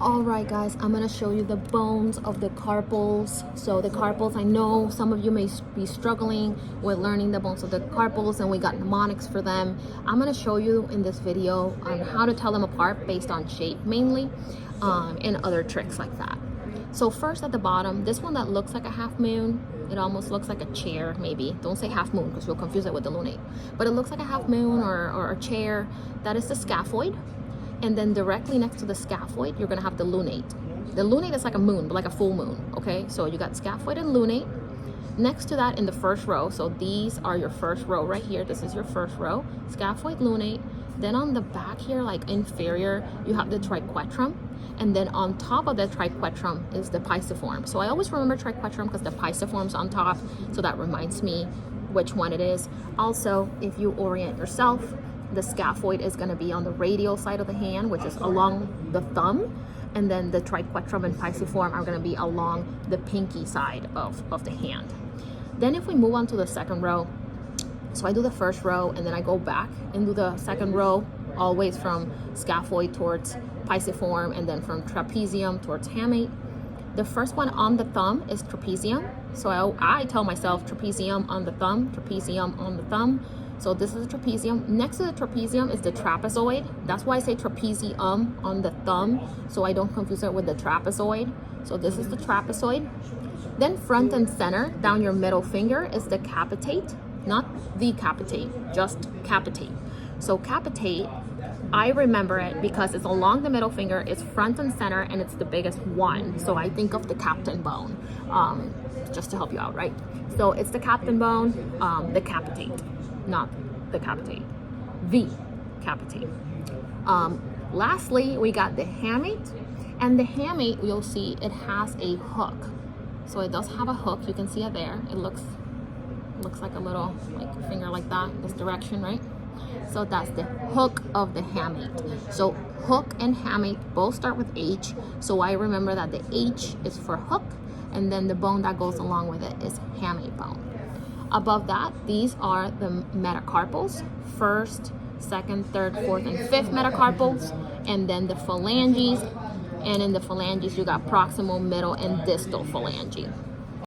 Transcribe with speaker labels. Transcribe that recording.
Speaker 1: All right, guys, I'm gonna show you the bones of the carpals. So the carpals, I know some of you may be struggling with learning the bones of the carpals, and we got mnemonics for them. I'm gonna show you in this video on how to tell them apart based on shape mainly, and other tricks like that. So first at the bottom, this one that looks like a half moon, it almost looks like a chair maybe. Don't say half moon because you'll confuse it with the lunate. But it looks like a half moon or a chair. That is the scaphoid. And then directly next to the scaphoid, you're gonna have the lunate. The lunate is like a moon, but like a full moon, okay? So you got scaphoid and lunate. Next to that in the first row, so these are your first row right here. This is your first row, scaphoid, lunate. Then on the back here, like inferior, you have the triquetrum. And then on top of the triquetrum is the pisiform. So I always remember triquetrum because the pisiform's on top, so that reminds me which one it is. Also, if you orient yourself, the scaphoid is going to be on the radial side of the hand, which is along the thumb, and then the triquetrum and pisiform are going to be along the pinky side of the hand. Then if we move on to the second row, so I do the first row and then I go back and do the second row, always from scaphoid towards pisiform and then from trapezium towards hamate. The first one on the thumb is trapezium. So I tell myself trapezium on the thumb, trapezium on the thumb. So this is the trapezium. Next to the trapezium is the trapezoid. That's why I say trapezium on the thumb, so I don't confuse it with the trapezoid. So this is the trapezoid. Then front and center, down your middle finger, is the capitate. Not the capitate, just capitate. So capitate, I remember it because it's along the middle finger, it's front and center, and it's the biggest one. So I think of the captain bone, just to help you out, right? So it's the captain bone, the capitate. Not the capitate, the capitate. Lastly, we got the hamate, and the hamate, you'll see it has a hook. So it does have a hook. You can see it there. It looks like a little finger like that, this direction, right? So that's the hook of the hamate. So hook and hamate both start with H. So I remember that the H is for hook, and then the bone that goes along with it is hamate bone. Above that, these are the metacarpals, first, second, third, fourth, and fifth metacarpals, and then the phalanges. And in the phalanges, you got proximal, middle, and distal phalange.